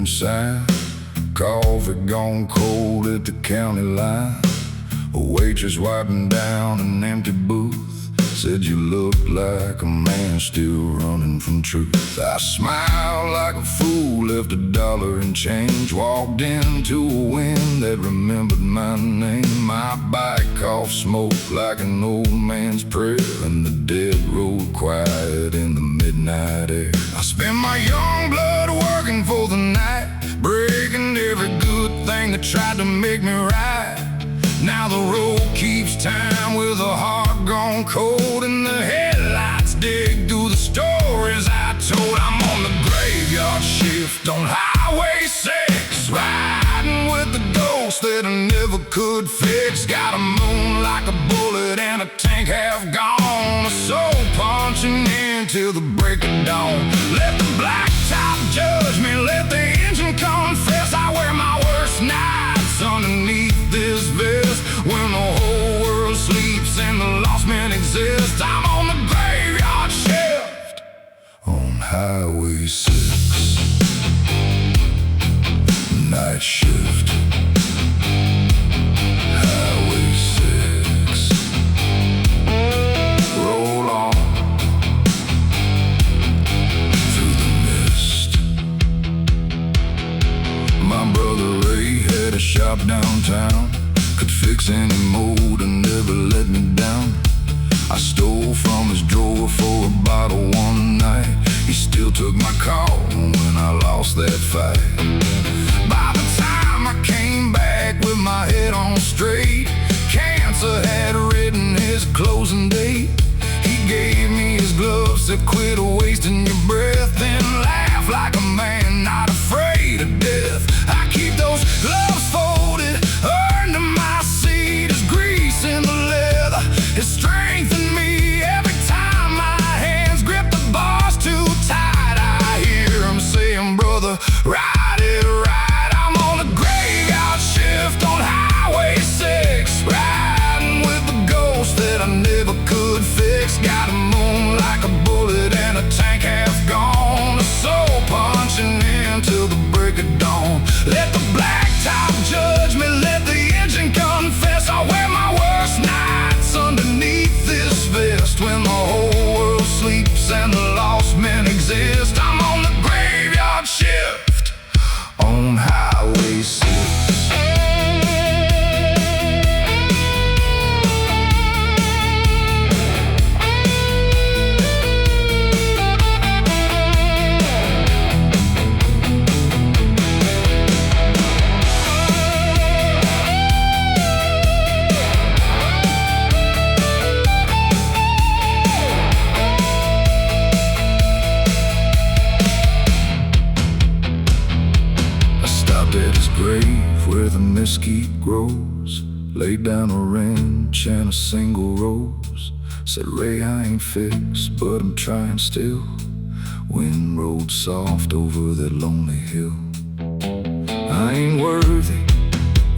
and sign. Coffee gone cold at the county line. A waitress wiping down an empty booth said you looked like a man still running from truth. I smiled like a fool, left $1 in change. Walked into a wind that remembered my name. My bike coughed smoke like an old man's prayer, and the dead road quiet in the midnight air. I spent my young blood working for the night, breaking every good thing that tried to make me right. Now the road keeps time with a heart gone cold, and the headlights dig through the stories I told. I'm on the graveyard shift on Highway 6, riding with the ghost that I never could fix. Got a moon like a bullet and a tank half gone. A soul punching in till the break of dawn. Let the blacktop judge me, let the engine confess. I wear my worst nights underneath this vest, when the whole world sleeps and the lost men exist. I'm on the graveyard shift on Highway 6, night shift. Highway 6, roll on through the mist. My brother Ray had a shop downtown, could fix any mold and never let me down. I stole from his drawer for a bottle one night. He still took my call when I lost that fight. By the time I came back with my head on straight, cancer had written his closing date. He gave me his gloves to quit wasting your breath, and laugh like a man not afraid of death. I keep those gloves folded under my seat as grease in the leather. It strengthened me every time my hands grip the bars too tight. I hear him saying, brother, ride it right. I'm on a graveyard shift on Highway 6, riding with the ghost that I never could fix. Got a moon like a bullet and a tank half gone. A soul punching in till the break of dawn. Let the blacktop judge me, let the engine confess. I wear my worst nights underneath this vest, when the whole world sleeps and the lost men exist. I'm on the graveyard shift on Highway 6. At his grave where the mesquite grows, laid down a wrench and a single rose. Said, Ray, I ain't fixed, but I'm trying still. Wind rolled soft over that lonely hill. I ain't worthy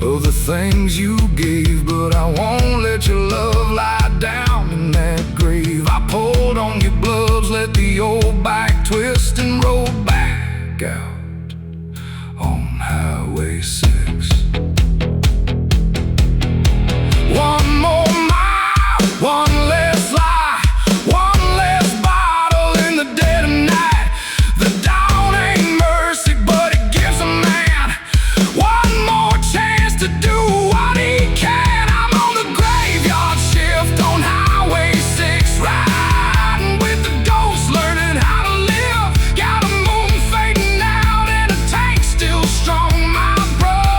of the things you gave, but I won't let your love lie down in that grave. I pulled on your gloves, let the old bike twist, and rolled back out on Highway 6. One more mile, one less lie, one less bottle in the dead of night. The dawn ain't mercy, but it gives a man one more chance to do what he can. I'm on the graveyard shift on Highway 6, riding with the ghosts, learning how to live. Got a moon fading out and a tank still strong. My brother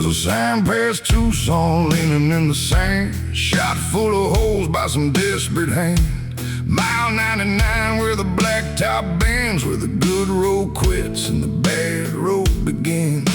There's a sign past Tucson leaning in the sand, shot full of holes by some desperate hand. Mile 99 where the blacktop bends, where the good road quits and the bad road begins.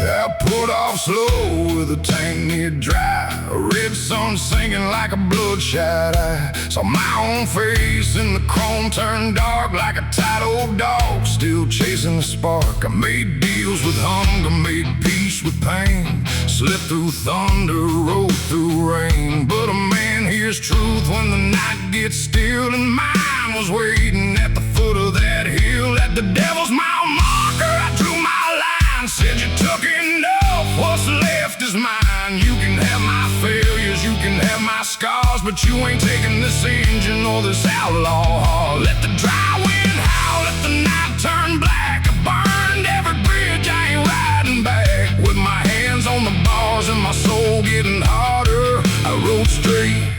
I put off slow with a tank near dry, a red sun sinking like a bloodshot eye. Saw my own face in the chrome turn dark like a tight old dog, still chasing the spark. I made deals with hunger, made peace with pain, slipped through thunder, rode through rain. But a man hears truth when the night gets still, and mine was waiting at the foot of that hill. At the devil's mile marker I drew my line, said you took enough, what's left is mine. You can have my failures, you can have my scars, but you ain't taking this engine or this outlaw heart. Let the dry wind howl, let the night turn black. I burned every bridge, I ain't riding back. With my hands on the bars and my soul getting harder, I rode straight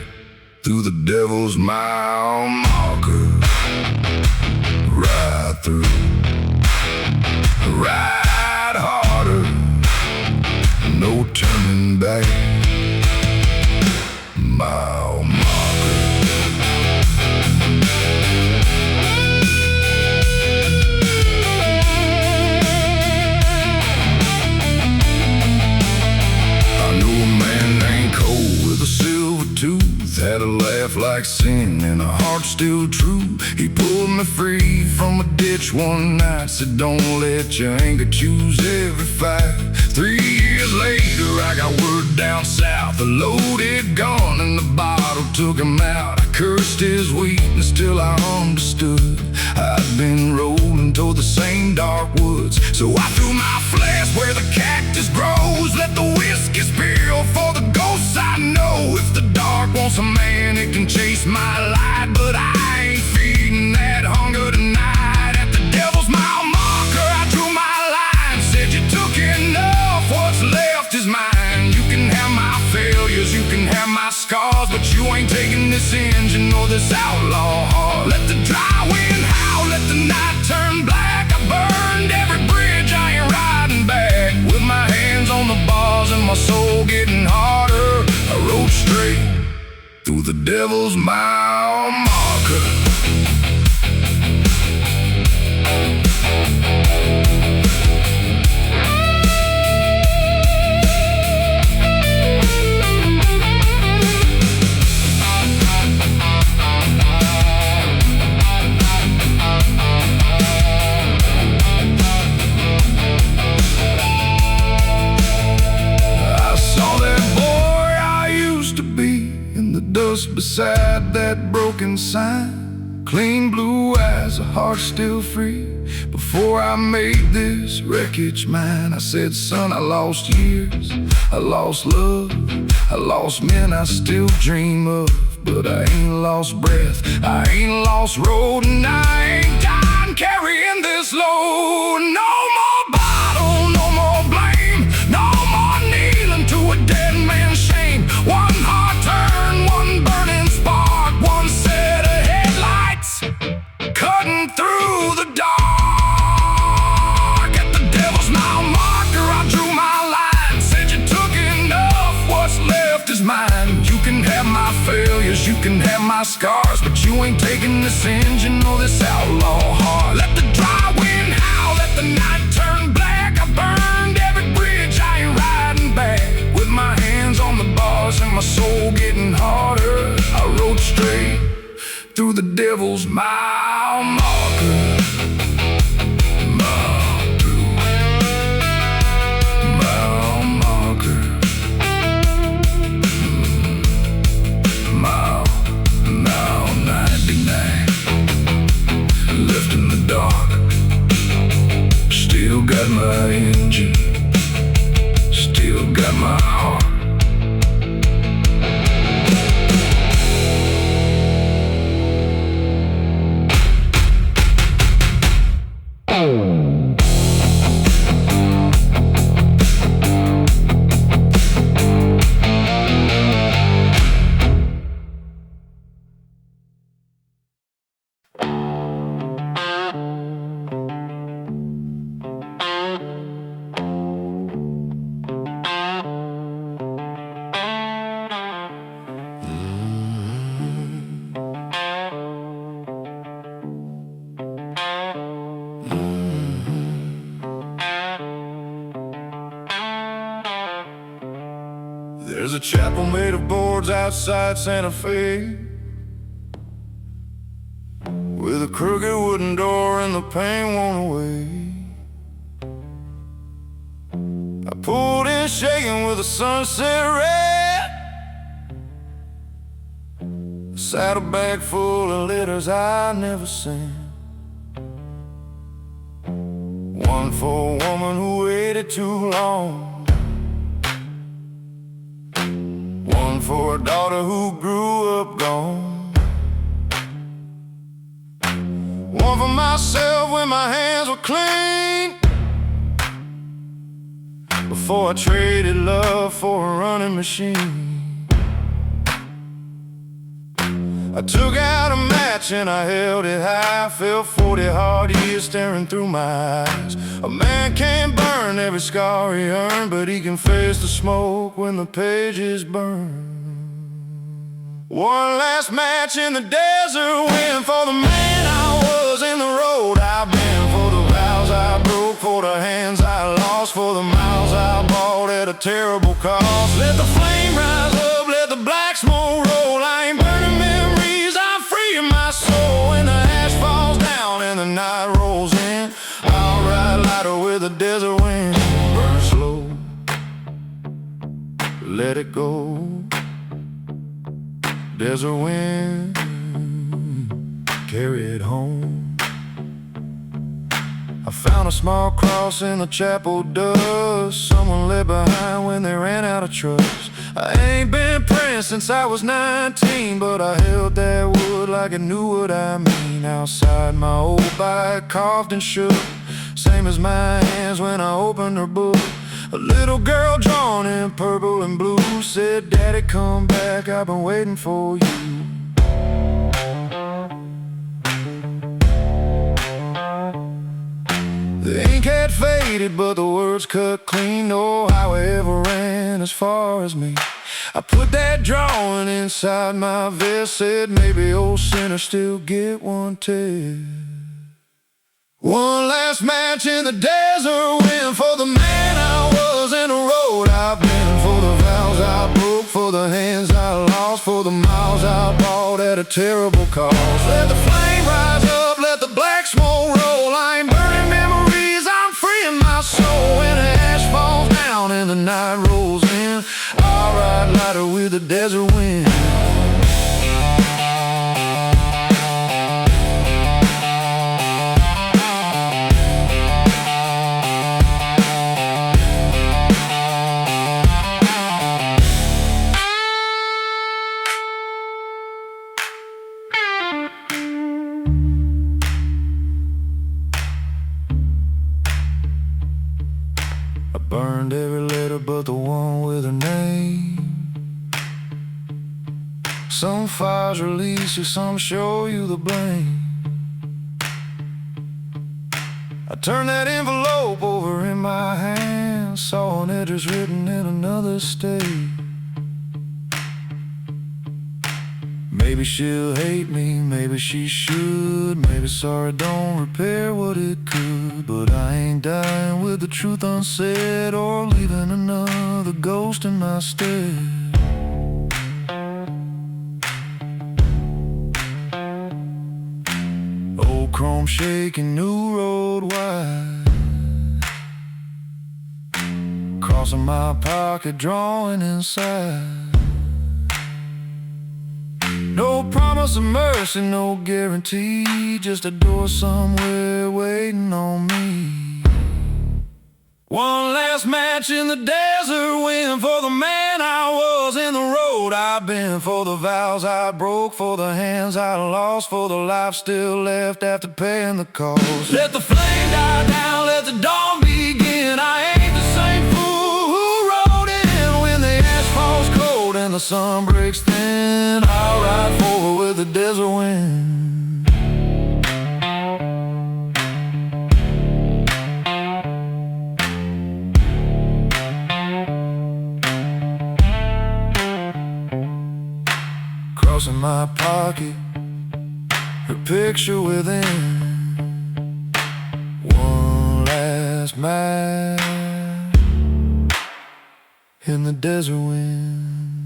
through the devil's mile marker. Right through, ride harder, no turning back. Mile marker. I know a man named Cole with a silver tooth, had a laugh like sin and a heart still true. He pulled me free from a ditch one night, said don't let your anger choose every fight. 3 years later I got word down south, a loaded gun and the bottle took him out. I cursed his weakness till I understood I'd been rolling toward the same dark woods. So I threw my flask where the cactus grows, let the whiskey spill for the ghosts I know. If the dark wants a man, it can chase my light, but I ain't feeding that hunger tonight. At the devil's mile marker I drew my line, said you took enough, what's left is mine. You can have my failures, you can have my scars, but you ain't taking this engine or this outlaw heart. Let the dry wind howl, let the night turn black. I burned every bridge, I ain't riding back. With my hands on the bars and my soul getting harder, I rode straight through the devil's mile marker. Dust beside that broken sign, clean blue eyes, a heart still free. Before I made this wreckage mine, I said, son, I lost years, I lost love, I lost men I still dream of, but I ain't lost breath, I ain't lost road, and I ain't done carrying this load. No more bottle, no more blame, no more kneeling to a dead man's shame. One hard turn, one burning spark, one set of headlights cutting through the dark. At the devil's mile marker I drew my line, said you took enough, what's left is mine. You can have my failures, you can have my scars, but you ain't taking this engine or this outlaw heart. Let the dry wind howl, let the night turn black. I burned every bridge, I ain't riding back. With my hands on the bars and my soul getting harder, I rode straight through the devil's mile marker. Mile through, mile marker. Mile 99, left in the dark. Still got my engine, still got my heart. chapel made of boards outside Santa Fe, with a crooked wooden door and the paint worn away. I pulled in shaking with a sunset red, a saddlebag full of letters I never sent. One for a woman who waited too long, one for a daughter who grew up gone, one for myself when my hands were clean, before I traded love for a running machine. I took out a match and I held it high, felt 40 hard years staring through my eyes. A man can't burn every scar he earned, but he can face the smoke when the pages burn. One last match in the desert wind for the man I was in the road I've been, for the vows I broke, for the hands I lost, for the miles I bought at a terrible cost. Let the flame rise up, let the black smoke roll. I ain't burning memories, I'm freeing my soul. When the ash falls down and the night rolls in, I'll ride lighter with the desert wind. Burn slow, let it go. Desert wind, carry it home. I found a small cross in the chapel dust, someone left behind when they ran out of trust. I ain't been praying since I was 19, but I held that wood like it knew what I mean. Outside my old bike coughed and shook, same as my hands when I opened her book. A little girl drawn in purple and blue said, "Daddy, come back, I've been waiting for you." The ink had faded, but the words cut clean. No highway ever ran as far as me. I put that drawing inside my vest, said maybe old sinners still get wanted. One last match in the desert wind for the man I was and the road I've been, for the vows I broke, for the hands I lost, for the miles I bought at a terrible cost. Let the flame rise up, let the black smoke roll. I ain't burning memories, I'm freeing my soul. When the ash falls down and the night rolls in, I'll ride lighter with the desert wind. Burned every letter but the one with her name. Some files release you, some show you the blame. I turned that envelope over in my hand, saw an address written in another state. Maybe she'll hate me, maybe she should, maybe sorry don't repair what it could. But I ain't dying with the truth unsaid, or leaving another ghost in my stead. Old chrome shaking, new road wide, crossing my pocket, drawing inside. No promise of mercy, no guarantee, just a door somewhere waiting on me. One last match in the desert wind for the man I was and the road I've been, for the vows I broke, for the hands I lost, for the life still left after paying the cost. Let the flame die down, let the dawn begin. I ain't the same fool who rode in when the ash falls cold and the sun breaks thin. I'll ride forward with the desert wind. Crossing my pocket, her picture within. One last match in the desert wind.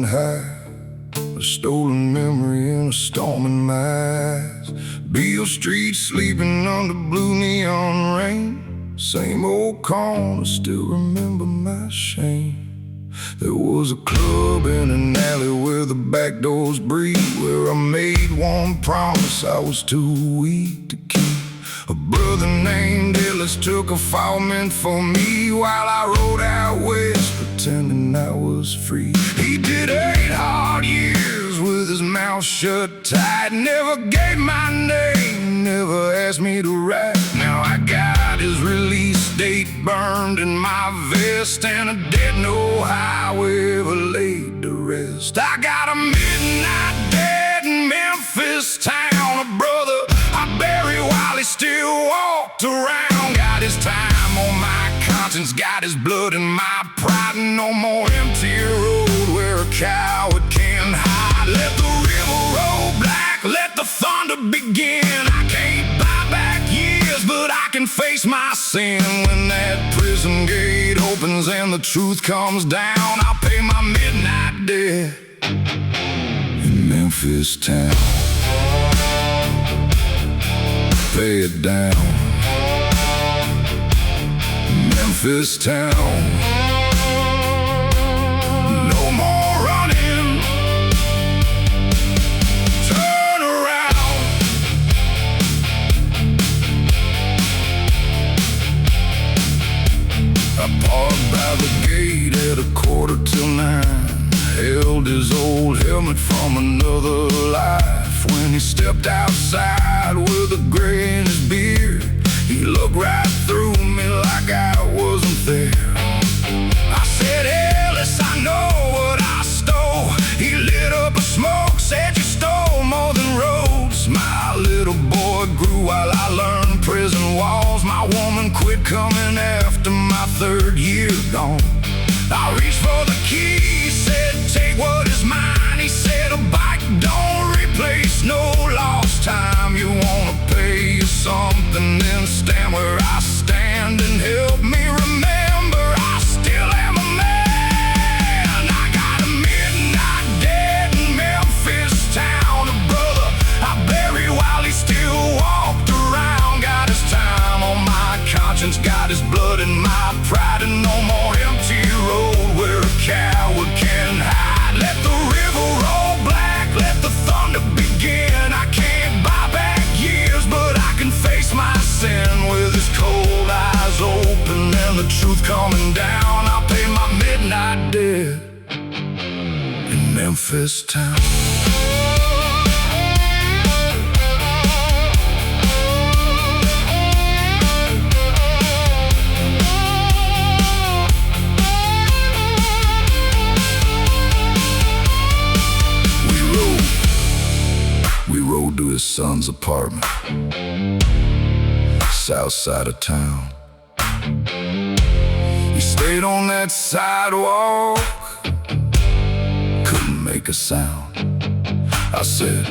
can't hide. A stolen memory in a storming mass. Beale Street sleeping under blue neon rain. Same old corner, still remember my shame. There was a club in an alley where the back doors breathe, where I made one promise I was too weak to keep. A brother named Ellis took a fall meant for me, while I rode out west pretending I was free. He did 8 hard years with his mouth shut tight. Never gave my name, never asked me to write. Now I got his release date burned in my vest, and a dead no highway ever laid to rest. I got a midnight dead in Memphis town, a brother I buried while he still walked around. Got his time on my conscience, got his blood in my pride. No more empty road where a coward can hide. Let the river roll black, let the thunder begin. I can't buy back years, but I can face my sin. When that prison gate opens and the truth comes down, I'll pay my midnight debt in Memphis town. Pay it down, Memphis town. No more running, turn around. I parked by the gate at 9:15, held his old helmet from another life. When he stepped outside with a gray in his beard, he looked right through me like I wasn't there. I said, Ellis, I know what I stole. He lit up a smoke, said you stole more than roads. My little boy grew while I learned prison walls. My woman quit coming after my 3rd year gone. I reached for the key, said take what is mine. He said a bike don't replace no lost time. You wanna pay you something, then stand where I stand and help me remember I still am a man. I got a midnight dead in Memphis town, a brother I buried while he still walked around. Got his time on my conscience, got his blood in my pride, and no more empty road where a coward can hide. Let the river roll black, let the thunder begin. I can't buy back years, but I can face my sin. With his cold eyes open and the truth coming down, I'll pay my midnight debt in Memphis town. We rode to his son's apartment, south side of town. He stayed on that sidewalk, couldn't make a sound. I said,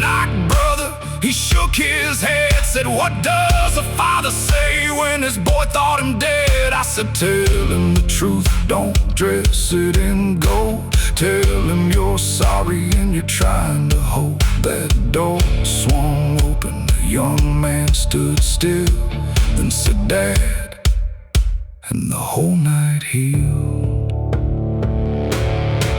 knock, brother. He shook his head, said, what does a father say when his boy thought him dead? I said, tell him the truth, don't dress it in gold. Tell him you're sorry and you're trying to hold. That door swung open, the young man stood still, then said, Dad, and the whole night healed.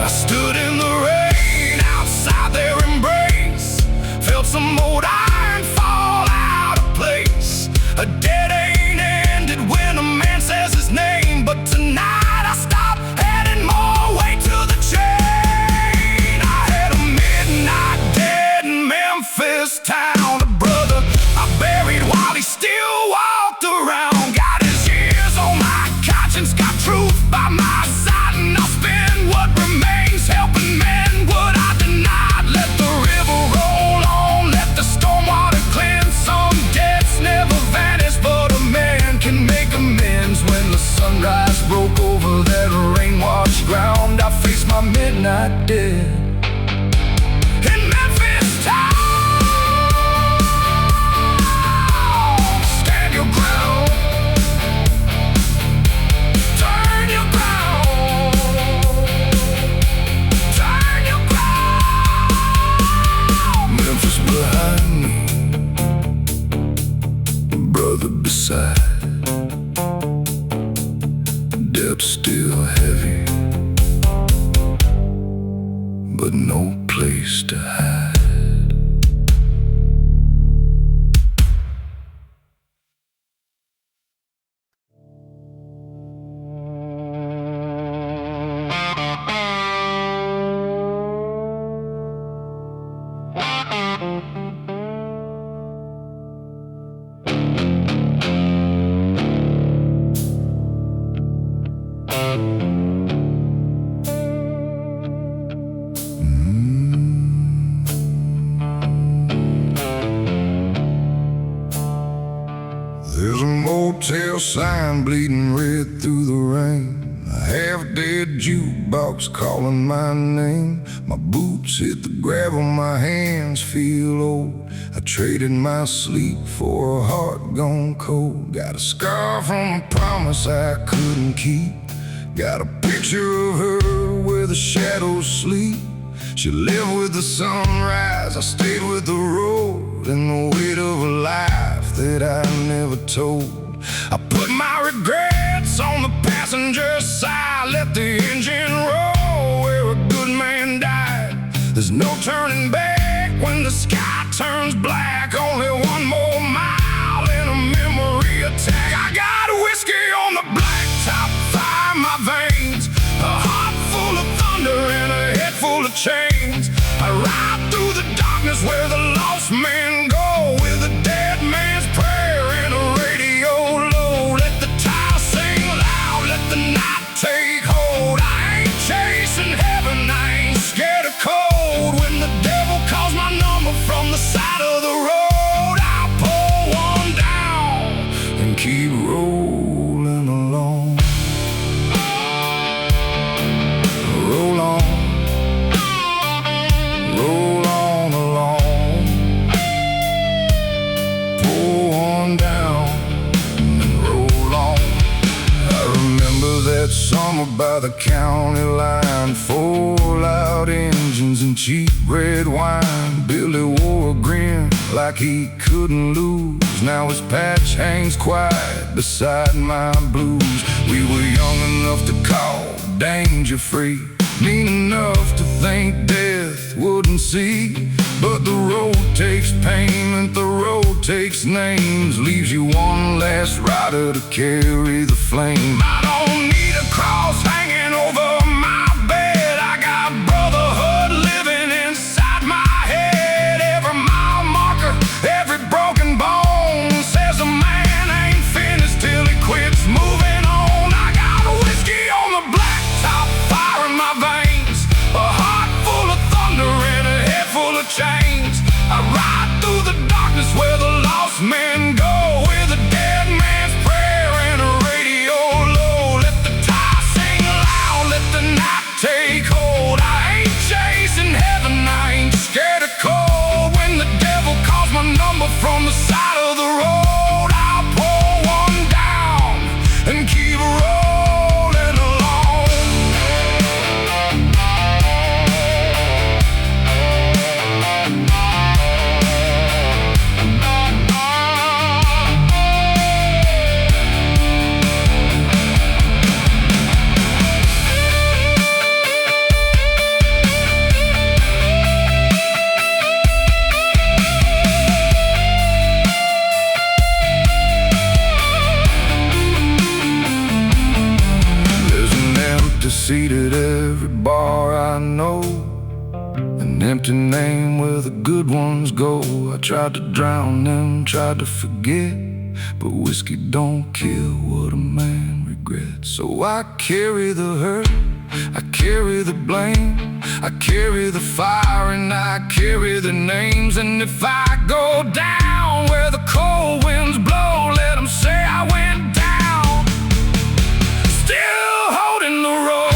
I stood in the rain outside their embrace, felt some old iron fall out of place. A dead ain't ended when a man says his name, but tonight I stopped adding more weight to the chain. I had a midnight dead in Memphis town, a brother I buried while he still walked around. Got his years on my conscience, got truth by my side, and I'll spend what remains helping men what I denied. Let the river roll on, let the stormwater cleanse. Some debts never vanish, but a man can make amends. When the sunrise broke over that rain-washed ground, I faced my midnight dead in Memphis town. Stand your ground, turn your ground, but no place to hide. There's a motel sign bleeding red through the rain, a half-dead jukebox calling my name. My boots hit the gravel, my hands feel old. I traded my sleep for a heart gone cold. Got a scar from a promise I couldn't keep. Got a picture of her where the shadows sleep. She lived with the sunrise, I stayed with the road, and the weight of a life that I never told. I put my regrets on the passenger side, let the engine roll where a good man died. There's no turning back when the sky turns black. Only one more mile in a memory attack. I got whiskey on the blacktop, fire in my veins, a heart full of thunder and a head full of chains. I ride through the darkness where the lost men go, with a dead man's prayer and a radio low. Let the tires sing loud, let the night take hold. I ain't chasing heaven, I ain't scared of cold. When the devil calls my number from the side of the road, I'll pull one down and keep rolling along. Roll on, roll on along. Pull one down and roll on. I remember that summer by the county line, 4 loud engines and cheap red wine. Billy wore a grin like he couldn't lose. Now his patch hangs quiet beside my blues. We were young enough to call danger free, mean enough to think death wouldn't see. But the road takes payment, the road takes names, leaves you one last rider to carry the flame. I don't need a cross hanging over my bed, I got brotherhood living inside my head. Every mile marker, every broken bone says a man ain't finished till he quits moving on. I got whiskey on the blacktop, fire in my veins, a heart full of thunder and a head full of chains. I ride through the darkness where the lost men go, with a dead man's prayer and a radio low. Let the tires sing loud, let the night take hold. I ain't chasing heaven, I ain't scared of cold. When the devil calls my number from the side of the road, I'll pull one down and keep rolling along. There's an empty seat at every bar I know, an empty name where the good ones go. I tried to drown them, tried to forget, but whiskey don't kill what a man regrets. So I carry the hurt, I carry the blame, I carry the fire and I carry the names. And if I go down where the cold winds blow, let them say I went down, still holding the road.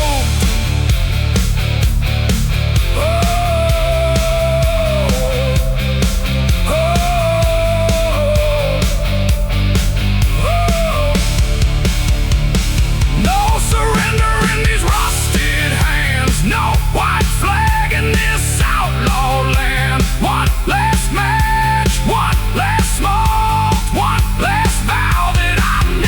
No surrender in these rusted hands, no white flag in this outlaw land. One last match, one last smoke, one last vow that I'm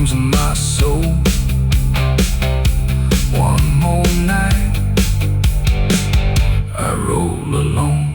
flames in my soul. One more night I roll alone.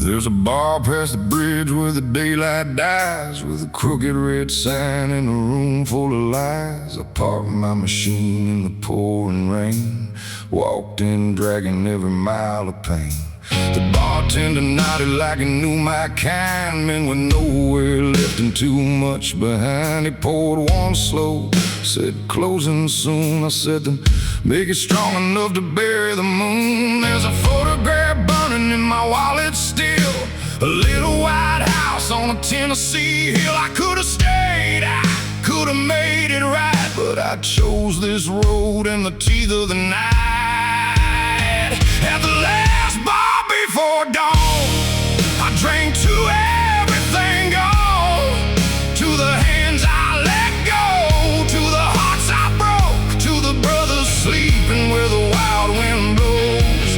There's a bar past the bridge where the daylight dies, with a crooked red sign in a room full of lies. I parked my machine in the pouring rain, walked in dragging every mile of pain. The bartender nodded like he knew my kind, men with nowhere left and too much behind. He poured one slow, said closing soon. I said then make it strong enough to bury the moon. There's a photograph burning in my wallet still, a little white house on a Tennessee hill. I could have stayed, I could have made it right, but I chose this road in the teeth of the night. At the last bar before dawn, I drank to everything gone, to the hands I let go, to the hearts I broke, to the brothers sleeping where the wild wind blows.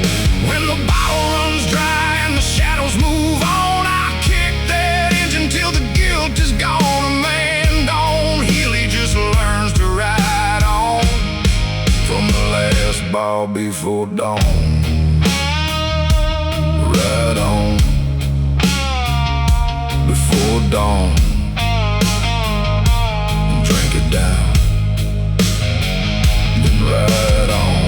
When the bottle runs dry and the shadows move on, I kick that engine till the guilt is gone. A man don't heal, he just learns to ride on. From the last bar before dawn, ride on before dawn, drink it down, then ride on.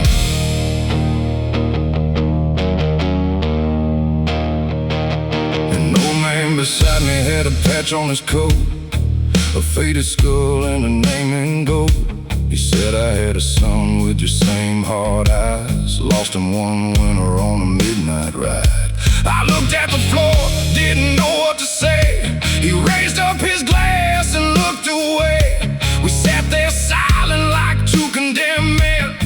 And no man beside me had a patch on his coat, a faded skull and a name in gold. He said I had a son with your same hard eyes, lost him one winter on a midnight ride. I looked at the floor, didn't know what to say. He raised up his glass and looked away. We sat there silent like two condemned men,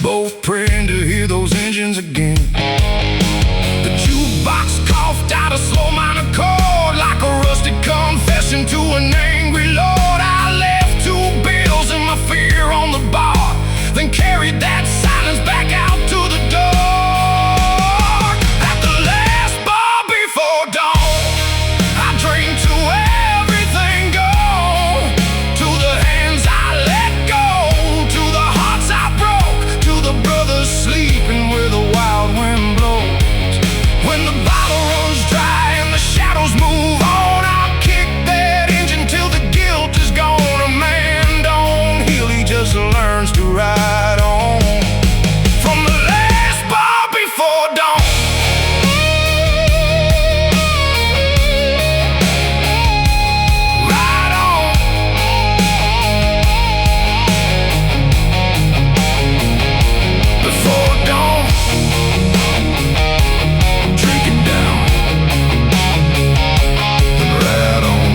both praying to hear those engines again. The jukebox coughed out a slow minor chord, like a rusted confession to an angry lord. I left 2 bills and my fear on the bar, then carried that silence back out to the door. At the last bar before dawn, I drank to everything gone, to the hands I let go, to the hearts I broke, to the brothers sleeping where the wild wind blows. When the bottle runs dry and the shadows move on, I'll kick that engine till the guilt is gone. A man don't heal, he just learns to ride on. From the last bar before dawn, ride on. Before dawn, drinking down, then ride on.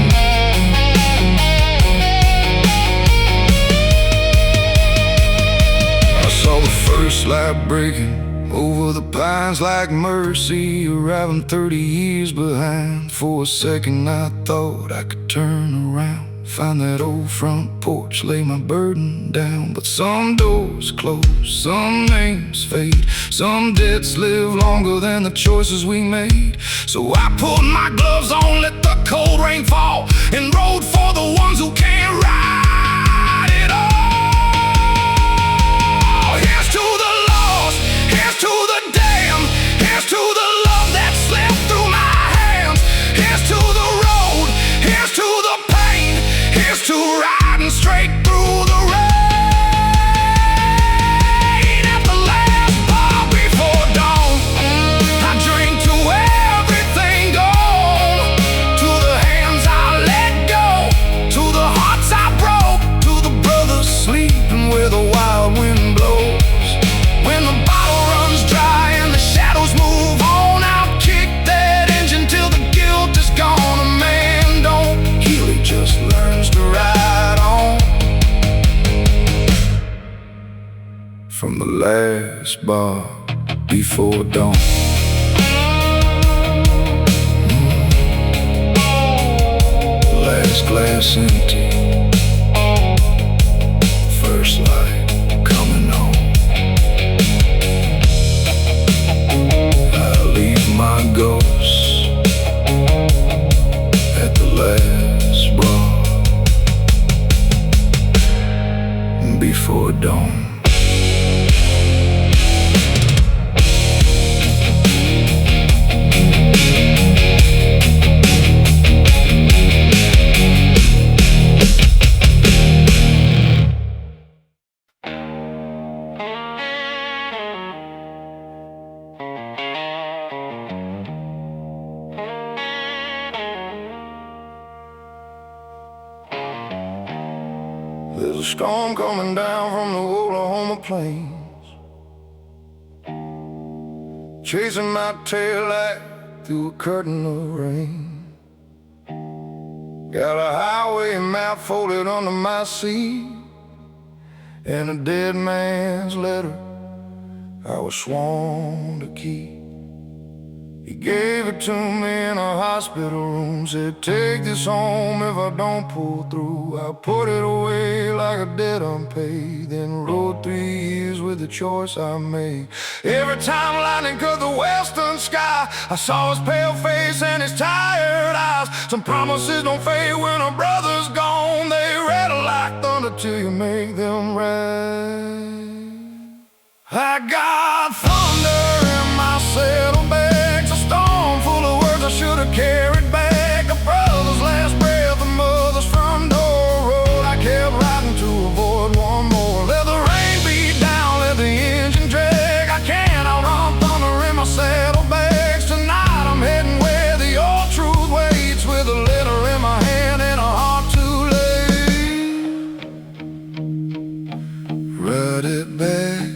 I saw the first light breaking over the pines like mercy, arriving 30 years behind. For a second I thought I could turn around, find that old front porch, lay my burden down. But some doors close, some names fade, some debts live longer than the choices we made. So I put my gloves on, let the cold rain fall, and rode for the ones who can't ride it all. Here's to the lost, here's to the damned, here's to the love that slipped through my hands. Here's to the road, here's to the pain, here's to riding straight through the rain. At the last bar before dawn, I drink to everything gone, to the hands I let go, to the hearts I broke, to the brothers sleeping where the wild wind blows. When the bottle runs dry last bar before dawn. Last glass empty, first light coming on. I leave my ghost at the last bar before dawn. There's a storm coming down from the Oklahoma plains, chasing my tail light through a curtain of rain. Got a highway map folded under my seat, and a dead man's letter I was sworn to keep. He gave it to me in a hospital room, said take this home if I don't pull through. I put it away like a debt unpaid, then rode 3 years with the choice I made. Every time lightning cut the western sky, I saw his pale face and his tired eyes. Some promises don't fade when a brother's gone, they rattle like thunder till you make them right. I got thunder in my saddlebags, a storm full of words I should have carried back. A brother's last breath, a mother's front door road I kept riding to avoid one more. Let the rain beat down, let the engine drag. I can't outrun thunder in my saddlebags. Tonight I'm heading where the old truth waits, with a letter in my hand and a heart too late. Ride it back,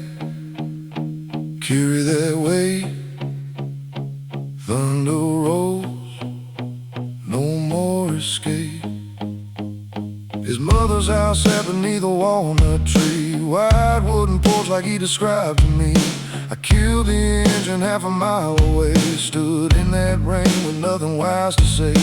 carry that weight. Thunder rolls, no more escape. His mother's house sat beneath a walnut tree, wide wooden porch like he described to me. I killed the engine half a mile away, stood in that rain with nothing wise to say.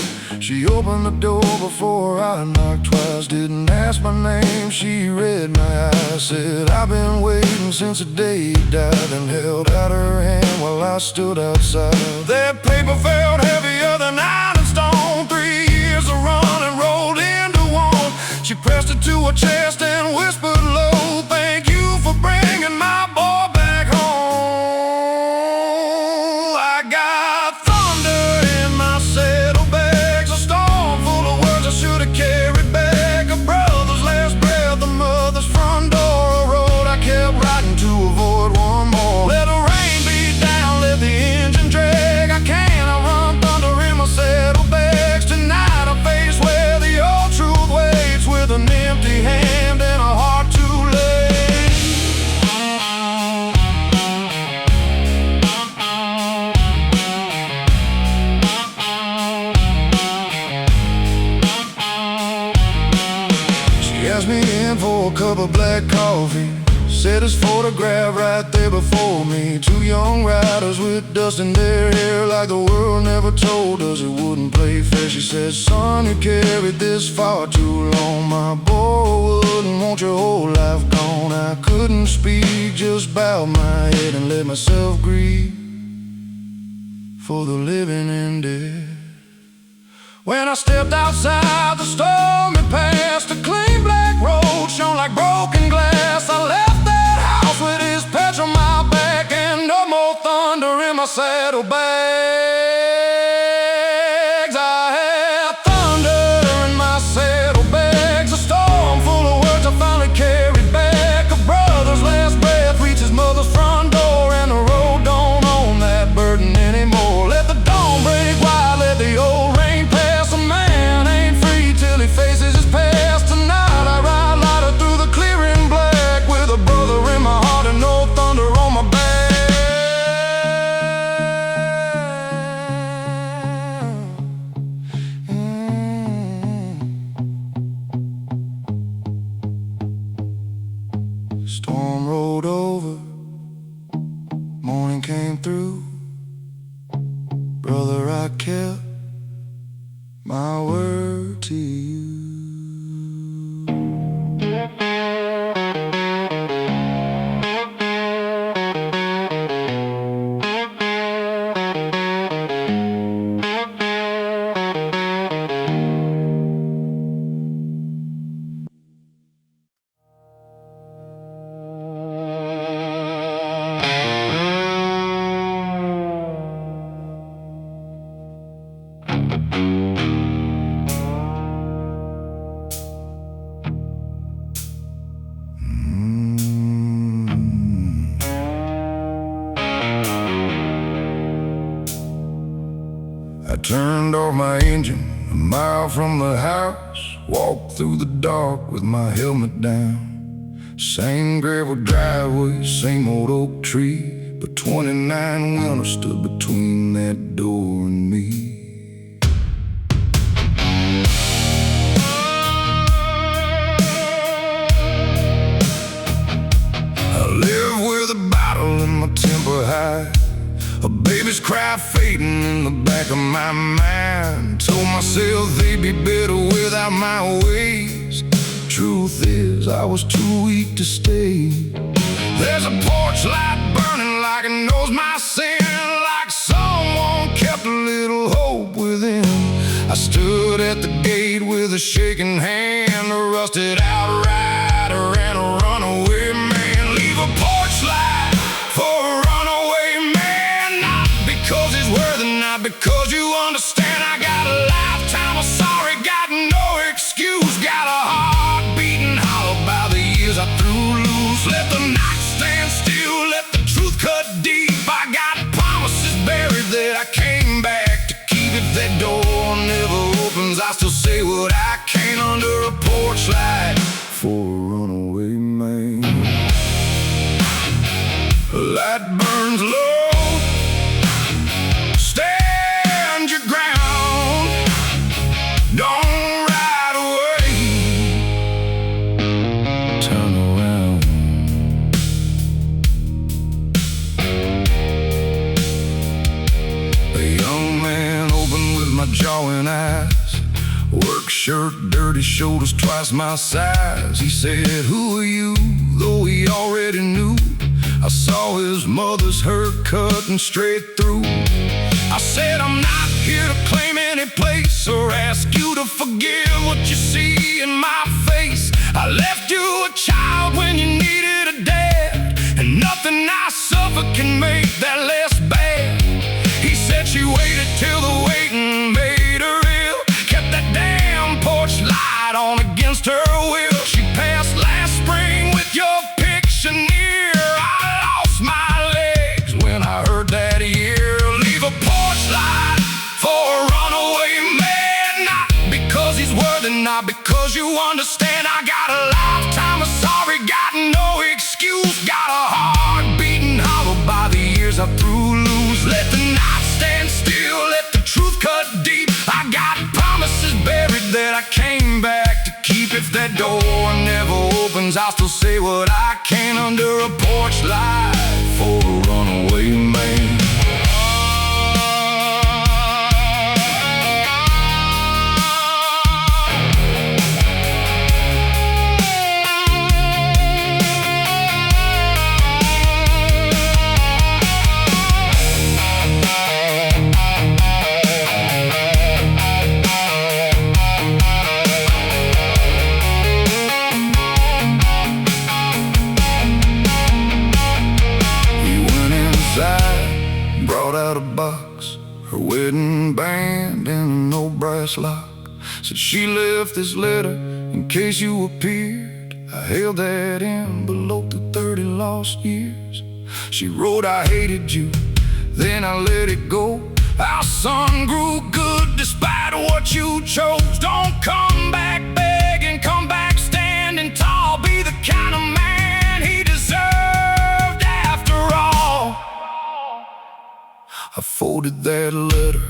She opened the door before I knocked twice, didn't ask my name, she read my eyes. Said I've been waiting since the day he died, and held out her hand while I stood outside. That paper felt heavier than iron stone, 3 years of running rolled into one. She pressed it to her chest and whispered low, thank you for bringing my boy back home. I got thunder in my saddlebags, a storm full of words I should have carried back. A brother's last breath, a mother's front door, a road I kept riding to avoid one more. Let the rain beat down, let the engine drag. I can't outrun thunder in my saddlebags. Tonight I face where the old truth waits, with an empty hand and a heart too late. She asked me in for a cup of black coffee, said his photograph right there before me. 2 young riders with dust in their hair, like the world never told us it wouldn't play fair. She said, son, you carried this far too long. My boy wouldn't want your whole life gone. I couldn't speak, just bowed my head and let myself grieve, for the living ended. When I stepped outside, the storm had passed. A clean black road shone like broken glass. I left that house with his patch on my back, and no more thunder in my saddlebags. I had thunder in my saddlebags, a storm full of words I finally carried back. A brother's last breath reached his mother's front door, and the road don't own that burden anymore. Let the dawn break wide, let the old rain pass. A man ain't free till he faces his past. Tonight I ride lighter through the clearing black, with a brother in my heart and no thunder on my back. Brother, I kept my word to you. I turned off my engine a mile from the house, walked through the dark with my helmet down. Same gravel driveway, same old oak tree, but 29 winters stood between that door and me. I live with a bottle and my temper high, a baby's cry fading in the back of my mind. Told myself they'd be better without my ways. Truth is, I was too weak to stay. There's a porch light burning like it knows my sin, like someone kept a little hope within. I stood at the gate with a shaking hand, a rusted out rider and a runaway man. Leave a porch light for a runaway man, not because he's worthy, not because you understand. I got a lifetime of sorry, got no excuse, got a heart beating hollow by the years I threw loose. Let the night stand still, let the truth cut deep. I got promises buried that I came back to keep. If that door never opens, I still say what I can under a porch light for a runaway man. A light burns low, stand your ground, don't ride away, turn around. A young man opened with my jaw and eyes, work shirt, dirty shoulders, twice my size. He said, "Who are you?" Though he already knew. I saw his mother's hair cutting straight through. I said, "I'm not here to claim any place or ask you to forgive what you see in my face. I left you a child when you needed a dad, and nothing I suffer can make that less bad." He said she waited till the waiting made her ill, kept that damn porch light on against her will. She passed last spring with your picture near. I heard that year. Leave a porch light for a runaway man, not because he's worthy, not because you understand. I got a lifetime of sorry, got no excuse, got a heart beating hollow by the years I threw loose. Let the night stand still, let the truth cut deep. I got promises buried that I came back to keep. If that door never opens, I'll still say what I can under a porch light for a runaway man. Brought out a box, her wedding band, and an old brass lock. Said she left this letter in case you appeared. I held that in below through 30 lost years. She wrote, "I hated you, then I let it go. Our son grew good despite what you chose. Don't come back begging, come back standing tall. Be the kind of man he deserved after all." I folded that letter,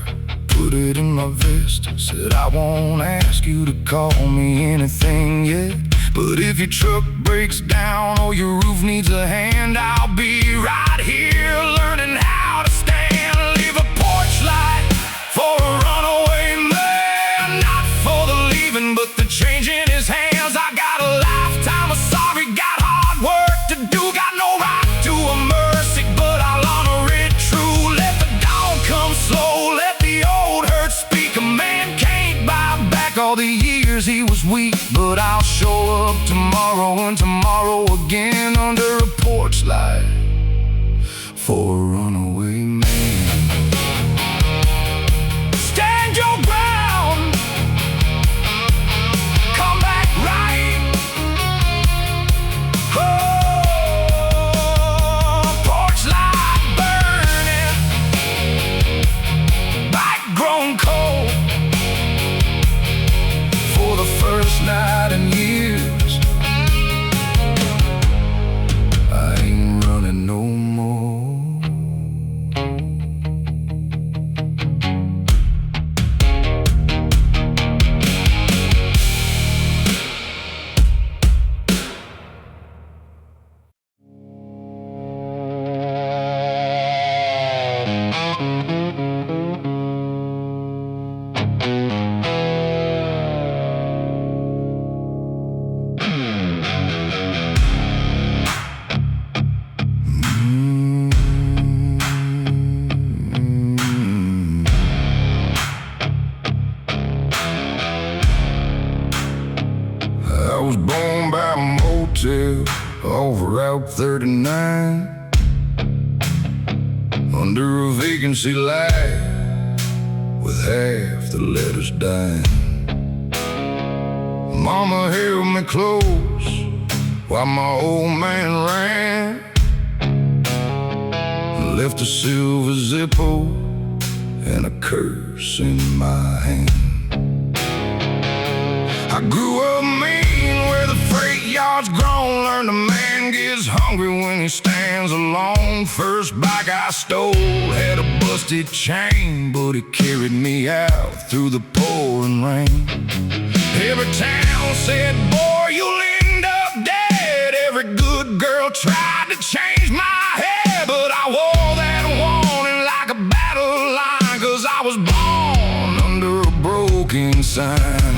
put it in my vest. Said, "I won't ask you to call me anything yet, but if your truck breaks down or your roof needs a hand, I'll be right here learning how to stand." Leave a porch light says he was weak, but I'll show up tomorrow and tomorrow again under a porch light for a runaway man. Stand your ground, come back right. Oh, porch light burning, back-grown cold. For the first night in years, I ain't running no more. I was born by a motel over Route 39, under a vacancy light with half the letters dying. Mama held me close while my old man ran, left a silver Zippo and a curse in my hand. I grew up mean where the freight yard's grown. Learned a man gets hungry when he stands alone. First bike I stole had a busted chain, but it carried me out through the pouring rain. Every town said, boy, you'll end up dead. Every good girl tried to change my head, but I wore that warning like a battle line, 'cause I was born under a broken sign.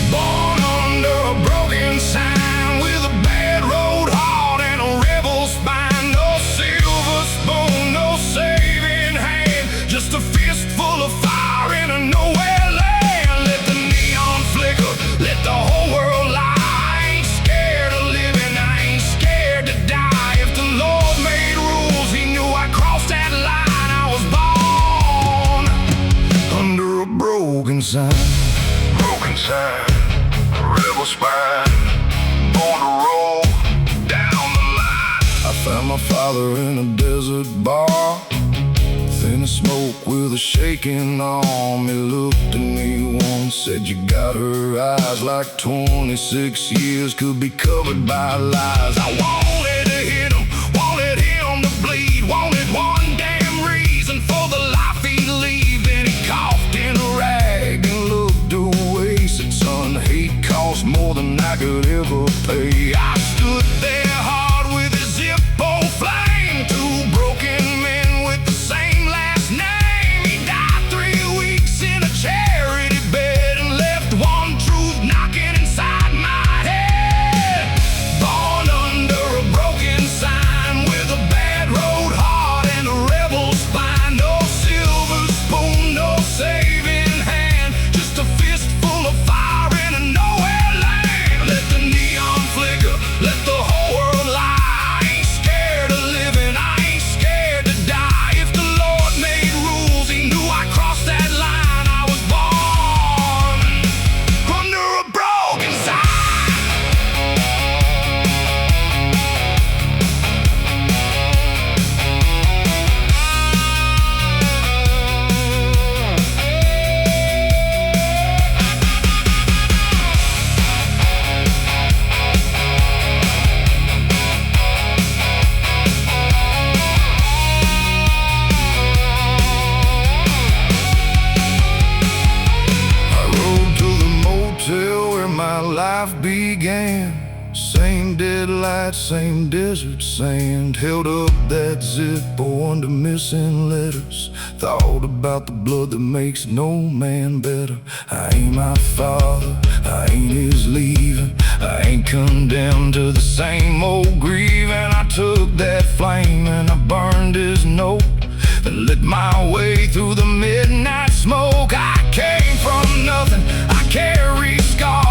Born under a broken sign, with a bad road heart and a rebel spine. No silver spoon, no saving hand, just a fistful of fire in a nowhere land. Let the neon flicker, let the whole world lie. I ain't scared of living, I ain't scared to die. If the Lord made rules, he knew I'd cross that line. I was born under a broken sign. Broken sign, rebel spine, born to roll down the line. I found my father in a desert bar, thin as smoke with a shaking arm. He looked at me once, said, you got her eyes like 26 years could be covered by lies. I wanted to hit him, wanted him to bleed, wanted one damn reason for the life he'd leave. Then he coughed in a rag and looked away, said, son, hate costs more than I could ever pay. I stood there hard with a Zippo flame, two broken men with the same last name. He died 3 weeks in a charity bed and left one truth knocking inside my head. Born under a broken sign, with a bad road heart and a rebel spine. No silver spoon, no saving hand, just a fistful of fire in a nowhere land. Let the neon flicker, let the whole world lie. I ain't scared of living, I ain't scared to die. If the Lord made rules, he knew I'd cross that line. I was born under a broken sign. I rode to the motel where my life began. Same dead light, same desert sand. Held up that Zippo under missing letters. Thought about the blood that makes no man better. I ain't my father, I ain't his leaving. I ain't condemned to the same old grieving. I took that flame and I burned his note, and lit my way through the midnight smoke. I came from nothing, I carry scars.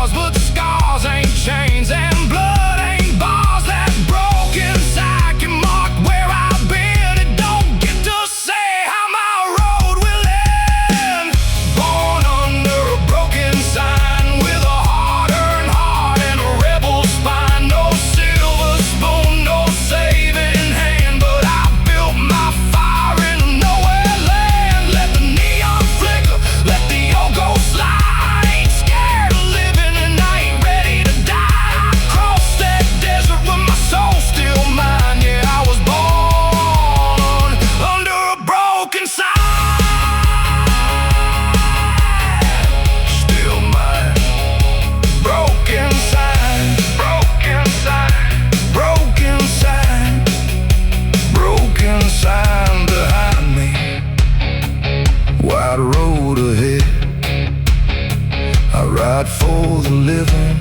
the living,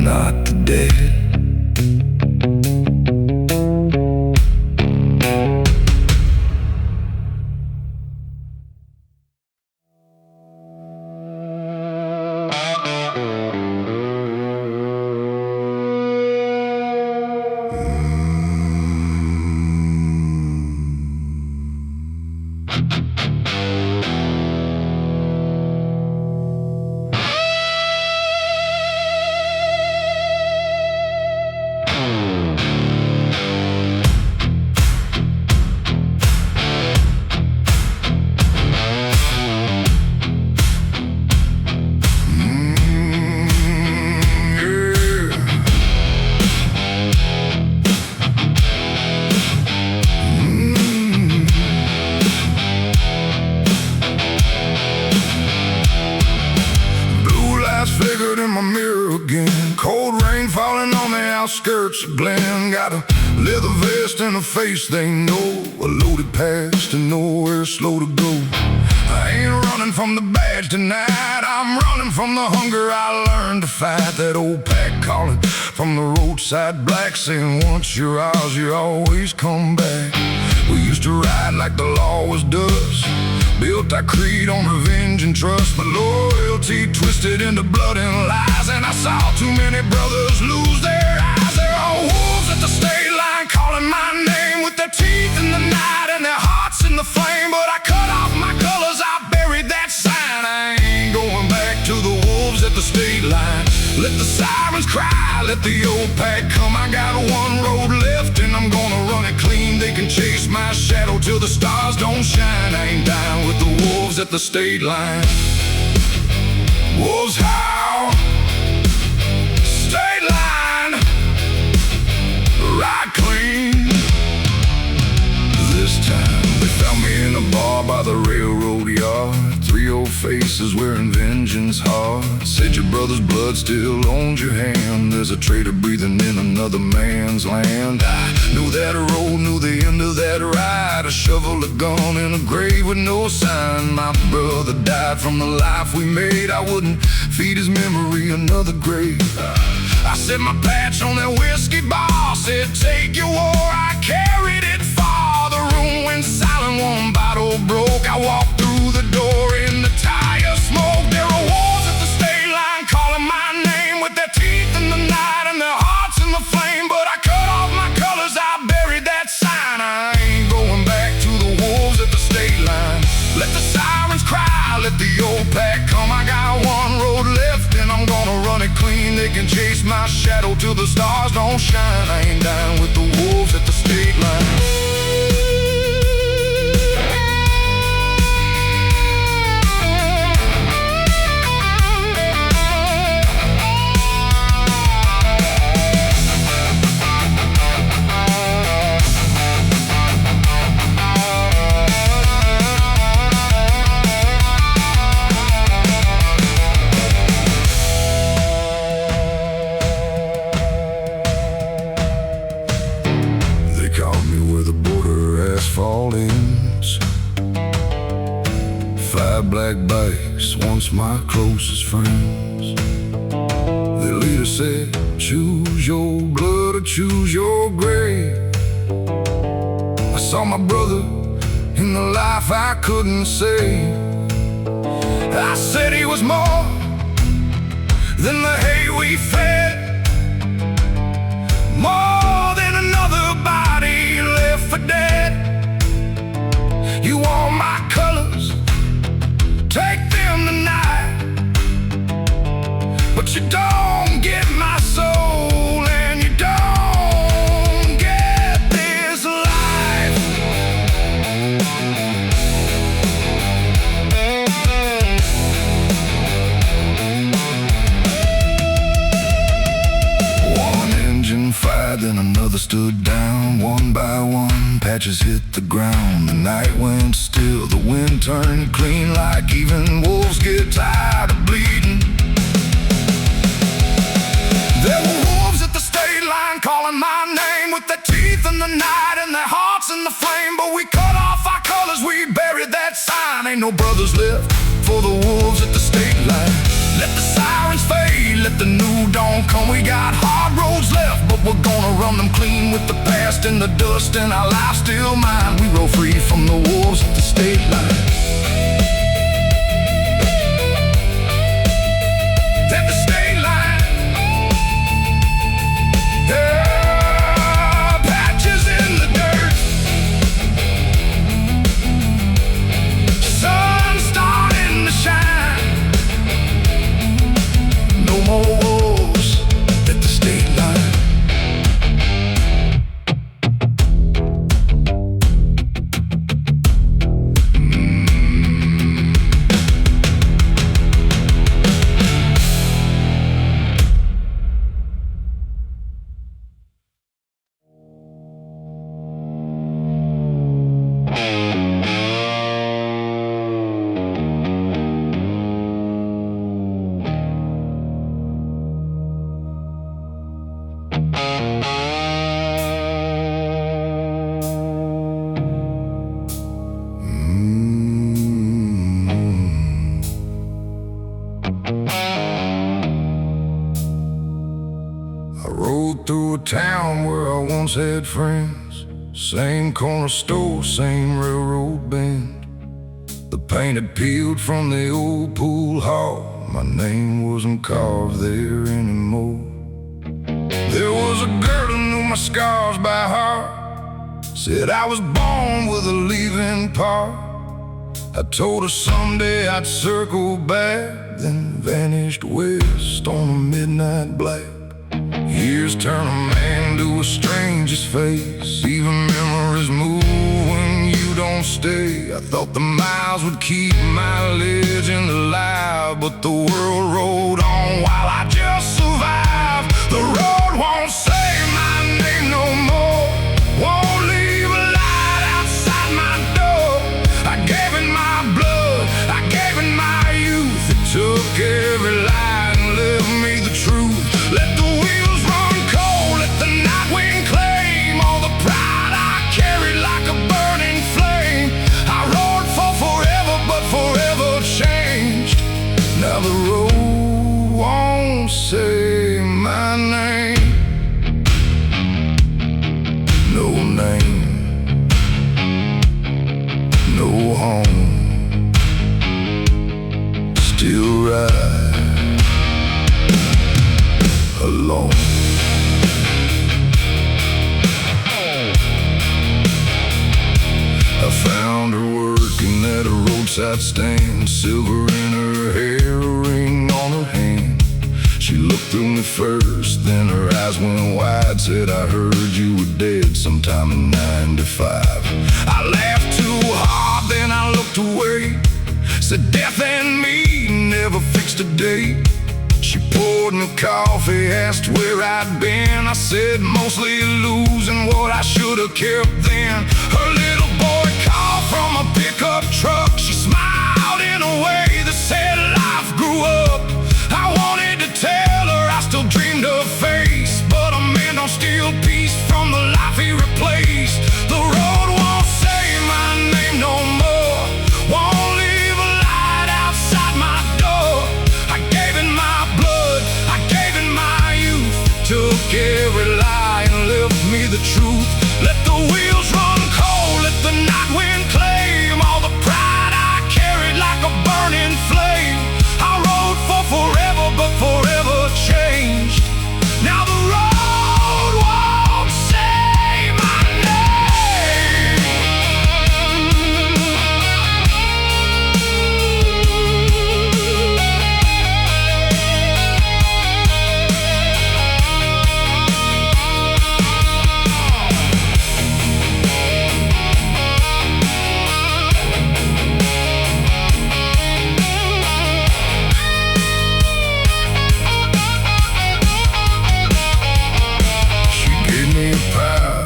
not the dead. In my mirror again, cold rain falling on the outskirts of Glen. Got a leather vest and a face they know, a loaded past and nowhere slow to go. I ain't running from the badge tonight, I'm running from the hunger I learned to fight. That old pack calling from the roadside black, saying once you're ours you always come back. We used to ride like the law was dust, built our creed on revenge and trust, but loyalty twisted into blood and lies. And I saw too many brothers lose their eyes. There are wolves at the state line calling my name, with their teeth in the night and their hearts in the flame. But I cut off my colors, I buried that sign. I ain't going back to the wolves at the state line. Let the sirens cry, let the old pack come. I got one road left and I'm gonna run it clean. They can chase my shadow till the stars don't shine. I ain't down with the wolves at the state line. Wolves howl, state line, ride clean. This time they found me in a bar by the railroad yard. 3 old faces wearing vengeance hard. Said your brother's blood still owns your hand. There's a traitor breathing in another man's land. I knew that road, knew the end of that ride. A shovel, a gun, and a grave with no sign. My brother died from the life we made. I wouldn't feed his memory another grave. I set my patch on that whiskey bar, said take your war, I carried it far. The room went silent, one bottle broke. I walked through the door in the tire smoke. There are wolves at the state line calling my name, with their teeth in the night and their hearts in the flame. But I cut off my colors, I buried that sign. I ain't going back to the wolves at the state line. Let the sirens cry, let the old pack come. I got one road left and I'm gonna run it clean. They can chase my shadow till the stars don't shine. I ain't down with the wolves at the state line. Fallings, 5 black bikes, once my closest friends. The leader said, choose your blood or choose your grave. I saw my brother in the life I couldn't save. I said he was more than the hay we fed, more than another body left for dead. You want my colors, take them tonight, but you don't get my soul and you don't get this life. One engine fired, then another stood down. One by one, patches hit the ground. The night went still, the wind turned clean, like even wolves get tired of bleeding. There were wolves at the state line calling my name, with their teeth in the night and their hearts in the flame. But we cut off our colors, we buried that sign. Ain't no brothers left for the wolves at the state line. Let the sirens fade, let the new dawn come. We got hard roads left, but we're gonna run them clean. With the past in the dust and our life still mine, we roll free from the wolves at the state line. At the state line, yeah, patches in the dirt, sun starting to shine. No more wolves at the state line. I rode through a town where I once had friends. Same corner store, same railroad bend. The paint had peeled from the old pool hall. My name wasn't carved there anymore. There was a girl who knew my scars by heart. Said I was born with a leaving part. I told her someday I'd circle back, then vanished west on a midnight black. Years turn a man to a stranger's face. Even memories move when you don't stay. I thought the miles would keep my legend alive, but the world rolled on while I just survived. The road won't say my name no more, won't leave a light outside my door. I gave it my blood, I gave it my youth. It took every lie and left me the truth. Let the wheels run cold, let the night wind claim all the pride I carried like a burning flame. I rode for forever, but forever changed. Now the road won't say my name. No name, no home. Still ride alone. I found her working at a roadside stand, silver in her hair, a ring on her hand. She looked through me first, then her eyes went wide. Said, I heard you were dead sometime in '95. I laughed too hard, then I looked away. Said, death and me never fixed a date. She poured me coffee, asked where I'd been. I said, mostly losing what I should've kept then. Her little boy called from a pickup truck. She smiled in a way that said life grew up. I wanted to tell her I still dreamed her face, but a man don't steal peace from the life he replaced. The road won't say my name no more, won't leave a light outside my door. I gave it my blood, I gave it my youth. Took every lie and left me the truth. Let the wheels run cold, let the night wind claim all the pride I carried like a burning flame. I rode for forever, but forever changed. Now the road won't say my name.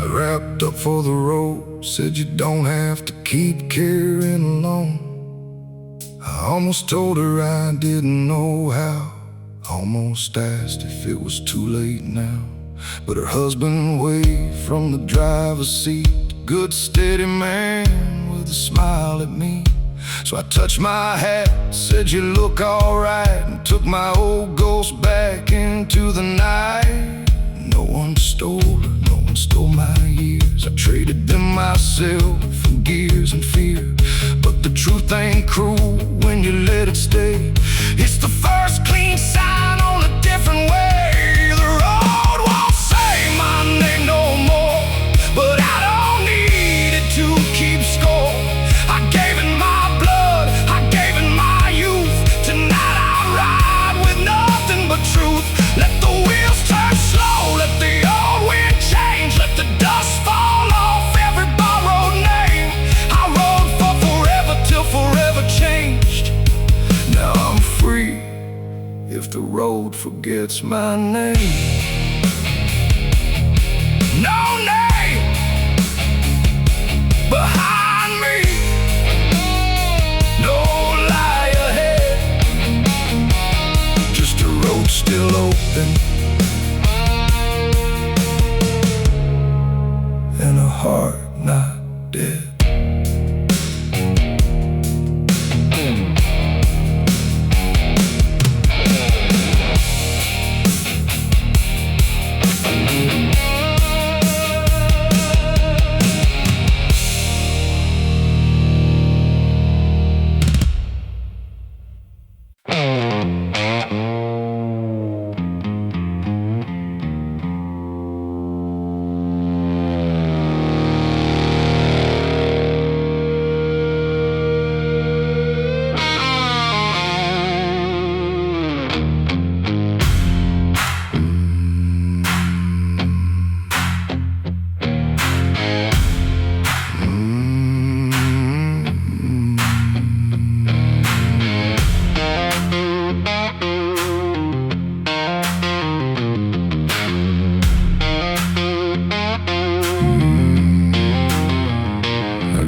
Wrapped up for the road, said you don't have to keep carrying alone. I almost told her I didn't know how, almost asked if it was too late now. But her husband waved from the driver's seat, good steady man with a smile at me. So I touched my hat, said you look alright, and took my old ghost back into the night. No one stole her, no one stole my years. I traded them myself for gears and fear. But the truth ain't cruel when you let it stay. It's the first clean sign on a different way. The road won't say my name no more, but I don't need it to keep score. I gave it my blood, I gave it my youth. Tonight I'll ride with nothing but truth. Let the wheels turn slow, let the old wind change, let the dust fall off every borrowed name. I rode for forever till forever changed. Now I'm free if the road forgets my name. No name behind me, no lie ahead, just a road still open and a heart not dead.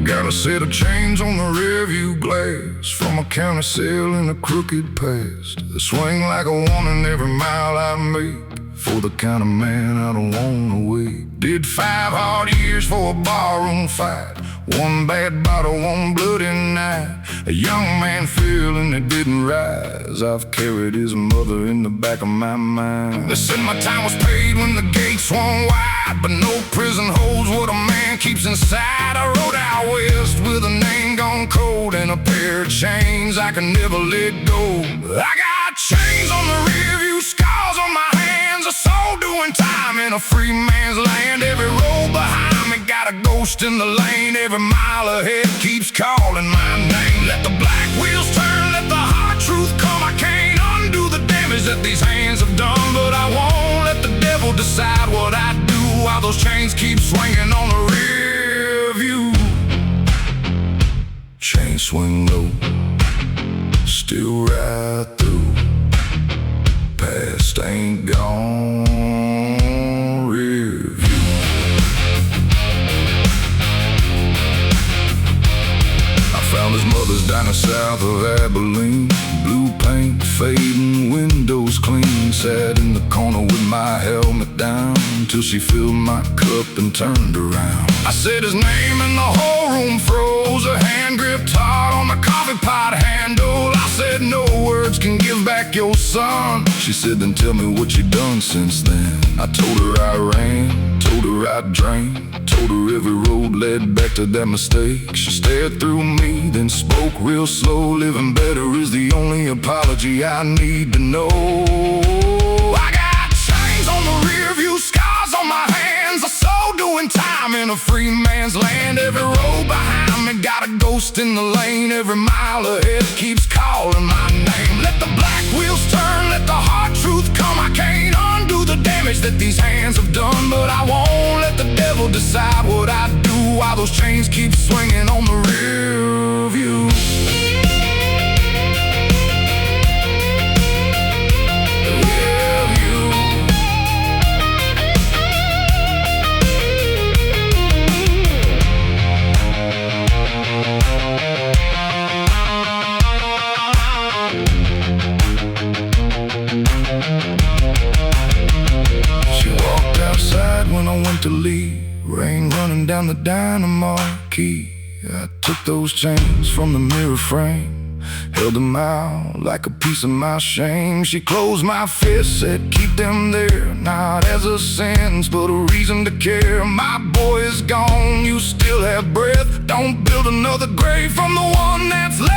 Got a set of chains on the rearview glass from a county sale in a crooked past. They swing like a warning every mile I make, for the kind of man I don't wanna wait. Did 5 hard years for a barroom fight, 1 bad bottle, 1 bloody night. A young man feeling it didn't rise. I've carried his mother in the back of my mind. They said my time was paid when the gates swung wide, but no prison holds what a man keeps inside. I rode out west with a name gone cold and a pair of chains I can never let go. I got chains on the rearview, scars on my hands, a soul doing time in a free man's land. Every road behind me got a ghost in the lane. Every mile ahead keeps calling my name. Let the black wheels turn, let the hard truth come. I can't undo the damage that these hands have done, but I won't let the devil decide what I do while those chains keep swinging on the rear view. Chains swing low, still right through. Past ain't gone, rear view. I found his mother's down south of Abilene. Blue paint, fading, windows clean. Sat in the corner with my helmet down till she filled my cup and turned around. I said his name and the whole room froze. Her hand gripped hard on the coffee pot handle. I said, no words can give back your son. She said, then tell me what you done since then. I told her I ran, told her I drank, told her every road led back to that mistake. She stared through me, then spoke real slow. Living better is the only apology I need to know. I got chains on the rear view, scars on my hands, a soul doing time in a free man's land. Every road behind me got a ghost in the lane. Every mile ahead keeps calling my name. Let the black wheels turn, let the hard truth come. I can't undo the damage that these hands have done, but I won't let the devil decide what I do while those chains keep swinging on the rear view. When I went to leave, rain running down the dynamo key. Yeah, I took those chains from the mirror frame, held them out like a piece of my shame. She closed my fist, said keep them there, not as a sentence but a reason to care. My boy is gone, you still have breath. Don't build another grave from the one that's left.